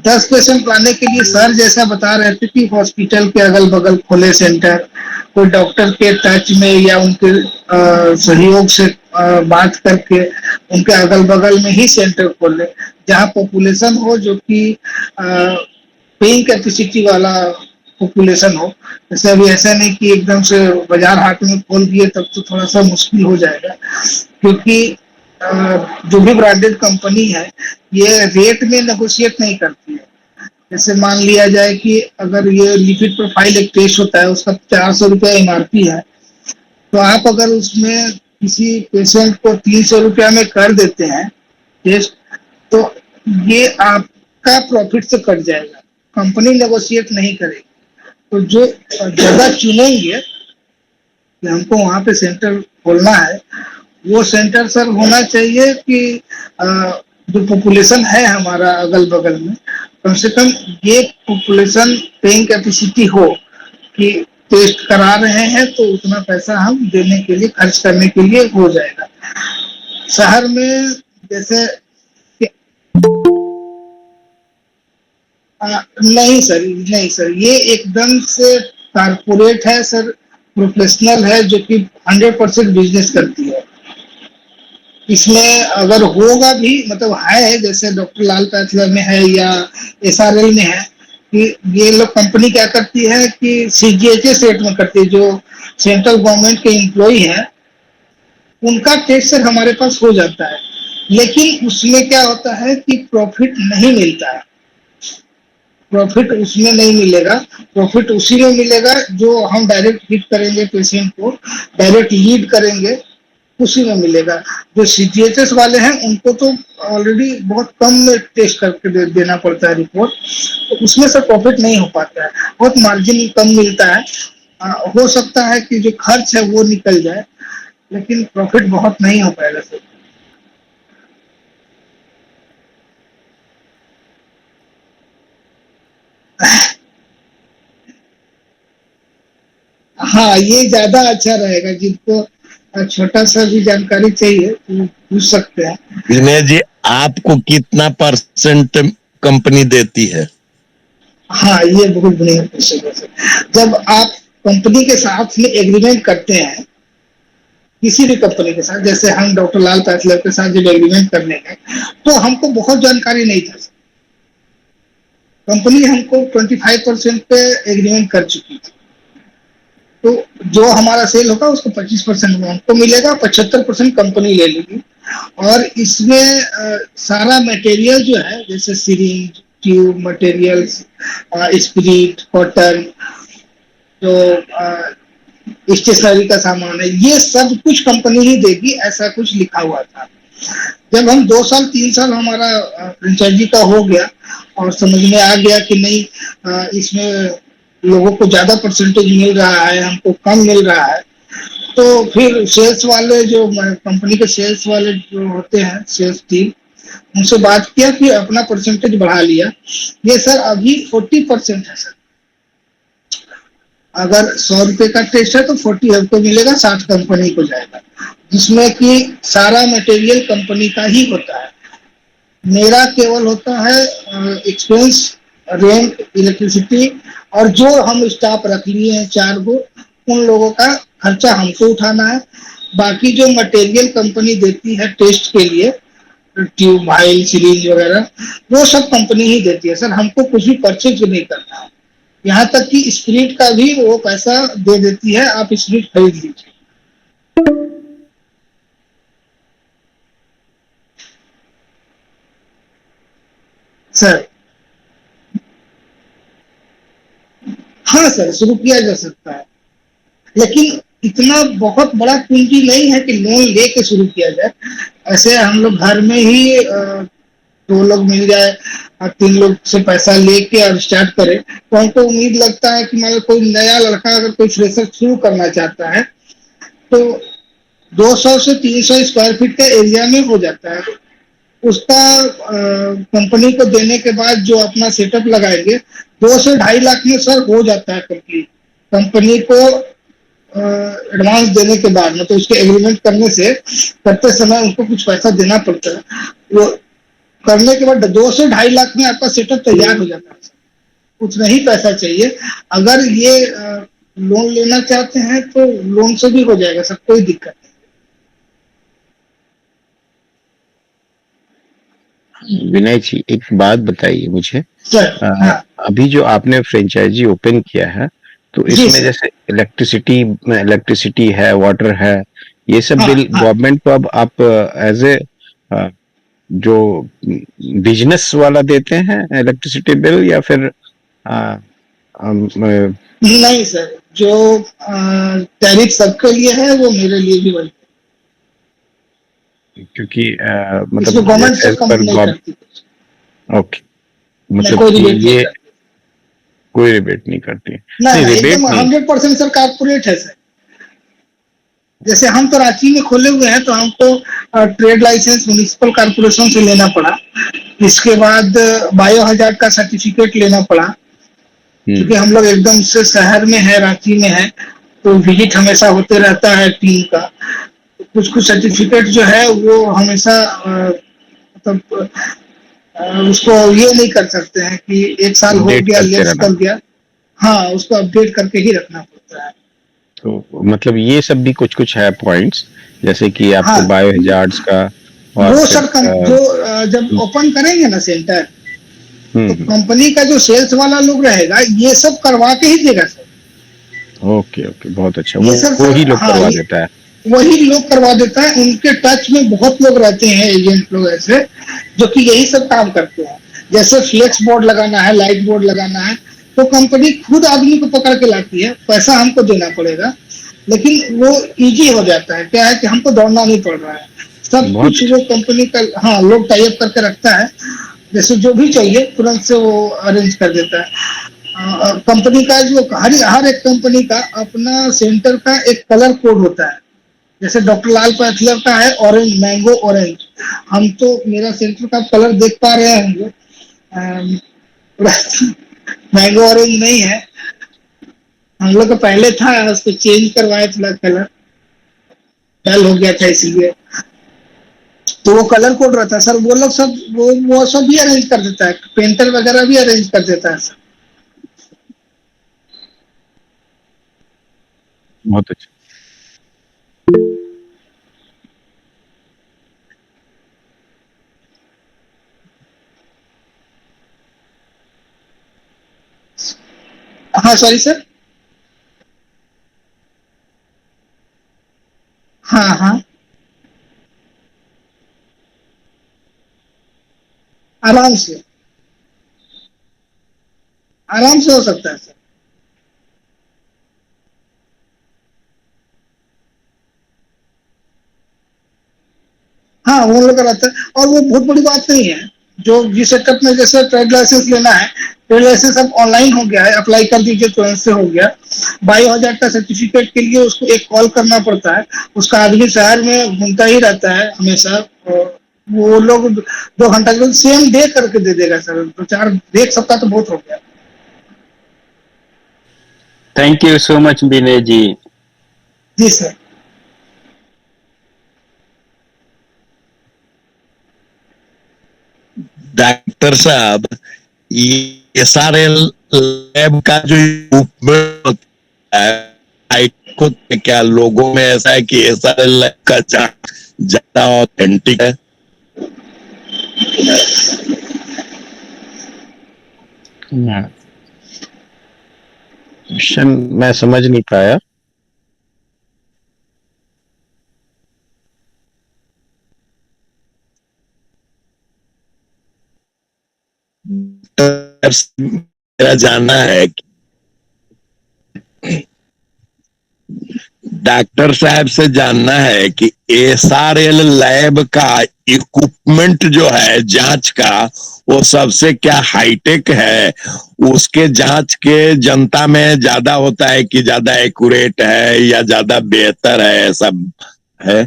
Speaker 5: 10 पेशेंट लाने के लिए सर जैसा बता रहे थे कि हॉस्पिटल के अगल बगल खोले सेंटर, कोई डॉक्टर के टच में या उनके सहयोग से बात करके उनके अगल बगल में ही सेंटर खोले, जहाँ पॉपुलेशन हो जो कि पेइंग कैपेसिटी वाला पॉपुलेशन हो। जैसे अभी ऐसा नहीं कि एकदम से बाजार हाट में खोल दिए, तब तो थोड़ा सा मुश्किल हो जाएगा, क्योंकि जो भी ब्रांडेड कंपनी है ये रेट में नेगोशिएट नहीं करती है। जैसे मान लिया जाए कि अगर ये लिपिड प्रोफाइल एक टेस्ट होता है, उसका 400 रुपया एमआरपी है, तो आप अगर उसमें किसी पेशेंट को 300 रुपया में कर देते हैं टेस्ट, तो ये आपका प्रॉफिट से कट जाएगा, कंपनी नेगोशिएट नहीं करेगी। तो जो जगह चुनेंगे कि हमको वहां पे सेंटर खोलना है, वो सेंटर सर होना चाहिए कि जो पॉपुलेशन है हमारा अगल बगल में, कम से कम ये पॉपुलेशन पेइंग कैपेसिटी हो कि टेस्ट करा रहे हैं तो उतना पैसा हम देने के लिए, खर्च करने के लिए हो जाएगा। शहर में जैसे नहीं सर, नहीं सर, ये एकदम से कारपोरेट है सर, प्रोफेशनल है, जो कि 100% बिजनेस करती है। इसमें अगर होगा भी, मतलब है, जैसे डॉक्टर लाल पैथलर में है या एसआरएल में है, कि ये लोग कंपनी क्या करती है कि सीजीएचएस रेट में करती है, जो सेंट्रल गवर्नमेंट के एम्प्लॉय है उनका टेस्ट सर हमारे पास हो जाता है, लेकिन उसमें क्या होता है कि प्रॉफिट नहीं मिलता है। प्रॉफिट उसमें नहीं मिलेगा, प्रॉफिट उसी में मिलेगा जो हम डायरेक्ट हिट करेंगे, पेशेंट को डायरेक्ट लीड करेंगे, उसी में मिलेगा। जो सीजीएचएस वाले हैं उनको तो ऑलरेडी बहुत कम में टेस्ट करके देना पड़ता है रिपोर्ट, तो उसमें से प्रॉफिट नहीं हो पाता है, बहुत मार्जिन कम मिलता है। हो सकता है कि जो खर्च है वो निकल जाए, लेकिन प्रॉफिट बहुत नहीं हो पाएगा सर। हाँ, ये ज्यादा अच्छा रहेगा। जिनको छोटा सा भी जानकारी चाहिए तो वो पूछ सकते हैं।
Speaker 6: विनय जी, आपको कितना परसेंट कंपनी देती है?
Speaker 5: हाँ, ये बहुत बढ़िया क्वेश्चन है सर। जब आप कंपनी के साथ में एग्रीमेंट करते हैं, किसी भी कंपनी के साथ, जैसे हम डॉक्टर लाल पैथलैब के साथ जब एग्रीमेंट करने गए, तो हमको बहुत जानकारी नहीं था। कंपनी हमको 25% पे एग्रीमेंट कर चुकी थी। तो जो हमारा सेल होगा उसको 25% हमको मिलेगा, 75% कंपनी ले लेगी। और इसमें सारा मटेरियल जो है, जैसे syringe, tube materials, spirit, cotton, जो स्टेशनरी का सामान है, ये सब कुछ कंपनी ही देगी, ऐसा कुछ लिखा हुआ था। जब हम 2 साल 3 साल हमारा फ्रेंचाइजी का हो गया और समझ में आ गया कि नहीं, इसमें लोगों को ज्यादा परसेंटेज मिल रहा है, हमको कम मिल रहा है, तो फिर सेल्स वाले, जो कंपनी के सेल्स वाले जो होते हैं, सेल्स टीम, उनसे बात किया कि अपना परसेंटेज बढ़ा लिया। ये सर अभी 40% है सर। अगर 100 रुपए का टेस्ट है तो 40 हमको मिलेगा, 60 कंपनी को जाएगा, जिसमें कि सारा मटेरियल कंपनी का ही होता है। मेरा केवल होता है एक्सपेंस, रेंट, इलेक्ट्रिसिटी, और जो हम स्टाफ रख लिए हैं 4 गो, उन लोगों का खर्चा हमको उठाना है। बाकी जो मटेरियल कंपनी देती है टेस्ट के लिए, ट्यूब, वाइल, सिरिंज वगैरह, वो सब कंपनी ही देती है सर। हमको कुछ भी परचेज नहीं करना है। यहाँ तक कि स्पिरिट का भी वो पैसा दे देती है, आप स्पिरिट खरीद लीजिए। सर हाँ सर, शुरू किया जा सकता है, लेकिन इतना बहुत बड़ा पूंजी नहीं है कि लोन लेके शुरू किया जाए। ऐसे हम लोग घर में ही 2 लोग मिल जाए और 3 लोग से पैसा लेके और स्टार्ट करें, तो हमको उम्मीद लगता है कि मतलब कोई नया लड़का अगर कोई फ्रेशर शुरू करना चाहता है तो 200 से 300 स्क्वायर फीट के एरिया में हो जाता है। उसका कंपनी को देने के बाद जो अपना सेटअप लगाएंगे, 2 से 2.5 लाख में सर हो जाता है कंप्लीट। कंपनी को एडवांस देने के बाद, मतलब उसके एग्रीमेंट करते समय उनको कुछ पैसा देना पड़ता है। वो करने के बाद 2 से 2.5 लाख में आपका सेटअप तैयार हो जाता है। उतना ही पैसा चाहिए। अगर ये लोन लेना चाहते हैं तो लोन से भी हो जाएगा सर, कोई दिक्कत नहीं।
Speaker 2: विनय जी, एक बात बताइए मुझे।
Speaker 5: सर हाँ,
Speaker 2: अभी जो आपने फ्रेंचाइजी ओपन किया है, तो
Speaker 5: जी
Speaker 2: इसमें
Speaker 5: सर,
Speaker 2: जैसे इलेक्ट्रिसिटी है, वाटर है, ये सब
Speaker 5: हाँ
Speaker 2: बिल
Speaker 5: हाँ,
Speaker 2: गवर्नमेंट को अब आप एज ए जो बिजनेस वाला देते हैं इलेक्ट्रिसिटी बिल, या फिर अ,
Speaker 5: नहीं सर, जो टैरिफ सबके लिए है वो मेरे लिए भी वही है।
Speaker 2: क्योंकि
Speaker 5: इसमें
Speaker 2: मतलब
Speaker 5: गवर्नमेंट से
Speaker 2: एज
Speaker 5: कम
Speaker 2: पर
Speaker 5: नहीं करती,
Speaker 2: ओके,
Speaker 5: मैं
Speaker 2: मतलब
Speaker 5: कोई
Speaker 2: कि
Speaker 5: रिबेट नहीं
Speaker 2: ये
Speaker 5: करती।
Speaker 2: कोई रिबेट नहीं करती।
Speaker 5: ना
Speaker 2: नहीं,
Speaker 5: ना,
Speaker 2: रिबेट
Speaker 5: एकदम
Speaker 2: नहीं।
Speaker 5: 100% सर कारपोरेट है सर। जैसे हम तो रांची में खोले हुए हैं, तो हमको ट्रेड लाइसेंस म्युनिसिपल कारपोरेशन से लेना पड़ा। इसके बाद बायो हजार्ड का सर्टिफिकेट लेना पड़ा, क्योंकि हम लोग एकदम से शहर में है, रांची में है, तो विजिट हमेशा होते रहता है टीम का। कुछ कुछ सर्टिफिकेट जो है वो हमेशा मतलब उसको ये नहीं कर सकते हैं कि 1 साल हो
Speaker 2: अपडेट
Speaker 5: गया,
Speaker 2: करते
Speaker 5: लेप्स
Speaker 2: रहना।
Speaker 5: कर गया। हाँ, उसको अपडेट करके ही रखना पड़ता है।
Speaker 2: तो मतलब ये सब भी कुछ कुछ है पॉइंट्स, जैसे कि आपको
Speaker 5: हाँ,
Speaker 2: बायो हजार्ड्स का, और
Speaker 5: वो
Speaker 2: फिर
Speaker 5: सर जो जब ओपन करेंगे ना सेंटर, तो
Speaker 2: हम्म,
Speaker 5: कंपनी का जो सेल्स वाला लोग रहेगा, ये सब करवा के ही देगा सर।
Speaker 2: ओके ओके, बहुत अच्छा।
Speaker 5: ये
Speaker 2: वो
Speaker 5: सब
Speaker 2: वो
Speaker 5: सर,
Speaker 2: ही लोग
Speaker 5: हाँ,
Speaker 2: करवा देता है।
Speaker 5: वही लोग करवा देता है। उनके टच में बहुत लोग रहते हैं, एजेंट लोग ऐसे, जो कि यही सब काम करते हैं। जैसे फ्लेक्स बोर्ड लगाना है, लाइट बोर्ड लगाना है, तो कंपनी खुद आदमी को पकड़ के लाती है, पैसा हमको देना पड़ेगा, लेकिन वो इजी हो जाता है। क्या है कि हमको दौड़ना नहीं पड़ रहा है, सब
Speaker 2: बहुत
Speaker 5: कुछ
Speaker 2: अच्छा।
Speaker 5: वो कंपनी का, हाँ, लोग टाइप करके रखता है। जैसे जो भी चाहिए तुरंत से वो अरेंज कर देता है। कंपनी का जो हर एक कंपनी का अपना सेंटर का एक कलर कोड होता है। जैसे डॉक्टर लाल पैथलर का है ऑरेंज, मैंगो ऑरेंज। हम तो, मेरा सेंटर का कलर देख पा रहे होंगे, मैंगो ऑरेंज नहीं है, हम लोग का पहले था, उसको चेंज करवाया, थोड़ा कलर डल हो गया था इसलिए। तो वो कलर कोड रहता है सर, वो लोग सब वो सब भी अरेंज कर देता है, पेंटर वगैरह भी अरेंज कर देता है सर।
Speaker 2: बहुत अच्छा।
Speaker 5: हाँ सॉरी सर। हाँ हाँ, आराम से, आराम से हो सकता है सर। हाँ वो लोग का रहता है, और वो बहुत बड़ी बात नहीं है। जो जिस सेटअप में जैसे ट्रेड लाइसेंस लेना है, ट्रेड लाइसेंस अब ऑनलाइन हो गया है, अप्लाई कर दीजिए तुरंत से हो गया। 22,000 का सर्टिफिकेट के लिए उसको एक कॉल करना पड़ता है, उसका आदमी शहर में घूमता ही रहता है हमेशा, और वो लोग 2 घंटा के सेम डे करके दे देगा सर, 2-4 एक सप्ताह तो बहुत हो गया।
Speaker 2: Thank you so much Vinay ji.
Speaker 5: जी सर।
Speaker 6: डॉक्टर साहब, ये सारे लैब का जो इक्विपमेंट होता है, को क्या लोगों में ऐसा है कि ये सारे लैब का ज्यादा ऑथेंटिक है?
Speaker 2: क्वेश्चन मैं समझ नहीं पाया।
Speaker 6: मेरा जानना है कि डॉक्टर साहब से जानना है कि एसआरएल लैब का इक्विपमेंट जो है जांच का, वो सबसे क्या हाईटेक है? उसके जांच के जनता में ज्यादा होता है कि ज्यादा एक्यूरेट है या ज्यादा बेहतर है, ऐसा है?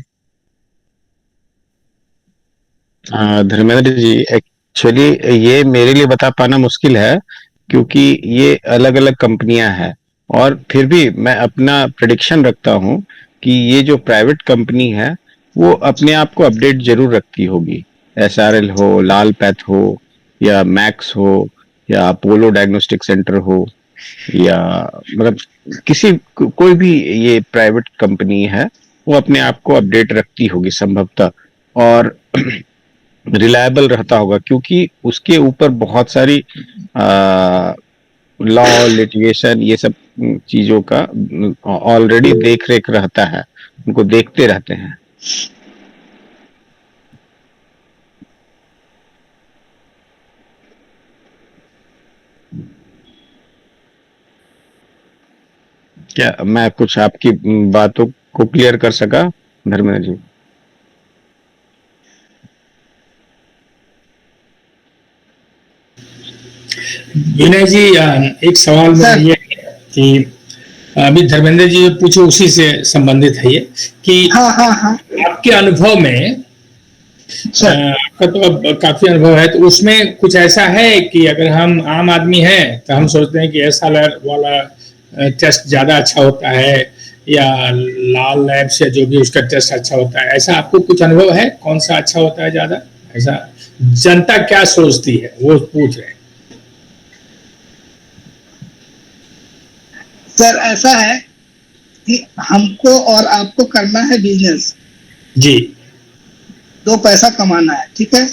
Speaker 2: धर्मेंद्र जी, एक्चुअली ये मेरे लिए बता पाना मुश्किल है, क्योंकि ये अलग अलग कंपनियां हैं। और फिर भी मैं अपना प्रेडिक्शन रखता हूं कि ये जो प्राइवेट कंपनी है वो अपने आप को अपडेट जरूर रखती होगी। एसआरएल हो, लाल पैथ हो, या मैक्स हो, या अपोलो डायग्नोस्टिक सेंटर हो, या मतलब कोई भी ये प्राइवेट कंपनी है, वो अपने आप को अपडेट रखती होगी संभवतः। और रिलायबल रहता होगा, क्योंकि उसके ऊपर बहुत सारी लॉ, लिटिगेशन, ये सब चीजों का ऑलरेडी देख रेख रहता है, उनको देखते रहते हैं। क्या मैं कुछ आपकी बातों को क्लियर कर सका धर्मेंद्र जी?
Speaker 3: विनय जी, एक सवाल मेरा ये है कि अभी धर्मेंद्र जी जो पूछे उसी से संबंधित है ये, कि
Speaker 5: हाँ हाँ हाँ
Speaker 3: आपके अनुभव में,
Speaker 5: सर।
Speaker 3: आपका तो अब काफी अनुभव है, तो उसमें कुछ ऐसा है कि अगर हम आम आदमी हैं तो हम सोचते हैं कि एसआरएल वाला टेस्ट ज्यादा अच्छा होता है, या लाल लैब से जो भी उसका टेस्ट अच्छा होता है, ऐसा आपको कुछ अनुभव है कौन सा अच्छा होता है ज्यादा? ऐसा जनता क्या सोचती है वो पूछ रहे हैं।
Speaker 5: सर ऐसा है कि हमको और आपको करना है बिजनेस,
Speaker 3: जी
Speaker 5: 2 पैसा कमाना है, ठीक है।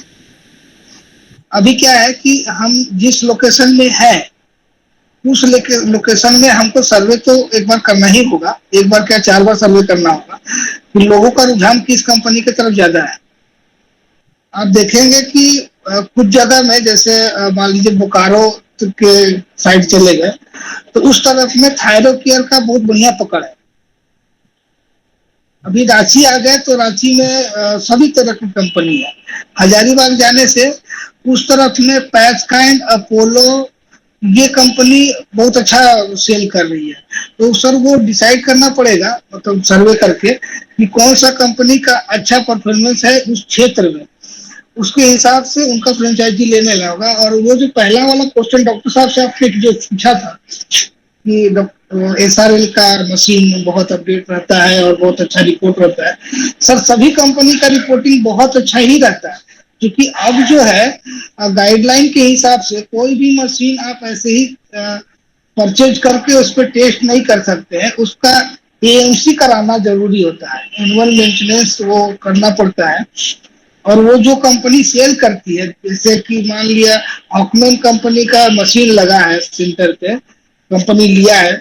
Speaker 5: अभी क्या है कि हम जिस लोकेशन में है, उस लोकेशन में हमको सर्वे तो एक बार करना ही होगा, एक बार क्या 4 बार सर्वे करना होगा कि लोगों का रुझान किस कंपनी की तरफ ज्यादा है। आप देखेंगे कि कुछ जगह में, जैसे मान लीजिए बोकारो के साइड चले गए, तो उस तरफ में थायरो केयर का बहुत बढ़िया पकड़ है। अभी रांची आ गए तो रांची में सभी तरह की कंपनी है। हजारीबाग जाने से उस तरफ में पैथकाइंड, अपोलो, ये कंपनी बहुत अच्छा सेल कर रही है। तो सर वो डिसाइड करना पड़ेगा, मतलब सर्वे करके, कि कौन सा कंपनी का अच्छा परफॉर्मेंस है उस क्षेत्र में, उसके हिसाब से उनका फ्रेंचाइजी लेने होगा। और वो जो पहला वाला क्वेश्चन डॉक्टर साहब से आपने जो पूछा था कि SRL का मशीन बहुत अपडेट रहता है और बहुत अच्छा रिपोर्ट होता है। सर सभी कंपनी का रिपोर्टिंग बहुत अच्छा ही रहता है, क्योंकि अब जो है गाइडलाइन के हिसाब से कोई भी मशीन आप ऐसे ही परचेज करके उस पर टेस्ट नहीं कर सकते हैं, उसका AMC कराना जरूरी होता है, एनुअल मेंटेनेंस वो करना पड़ता है। और वो जो कंपनी सेल करती है, जैसे कि मान लिया हॉकमैन कंपनी का मशीन लगा है सेंटर पे, कंपनी लिया है,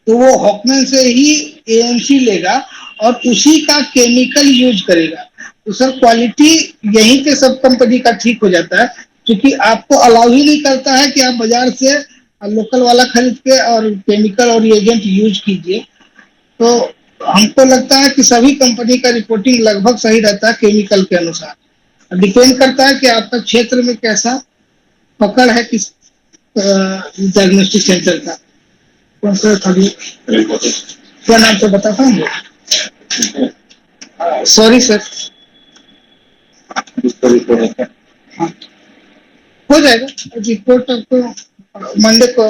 Speaker 5: तो वो हॉकमैन से ही AMC लेगा और उसी का केमिकल यूज करेगा। तो सर क्वालिटी यहीं पे सब कंपनी का ठीक हो जाता है, क्योंकि आपको अलाउ ही नहीं करता है कि आप बाजार से लोकल वाला खरीद के और केमिकल और एजेंट यूज कीजिए। तो हमको लगता है कि सभी कंपनी का रिपोर्टिंग लगभग सही रहता है केमिकल के अनुसार। डिपेंड करता है कि आपका क्षेत्र में कैसा पकड़ है किस डायग्नोस्टिक सेंटर का। कौन सा थोड़ी क्या नाम तो बता पाएंगे? सॉरी सर, हाँ, हो जाएगा रिपोर्ट आपको मंडे को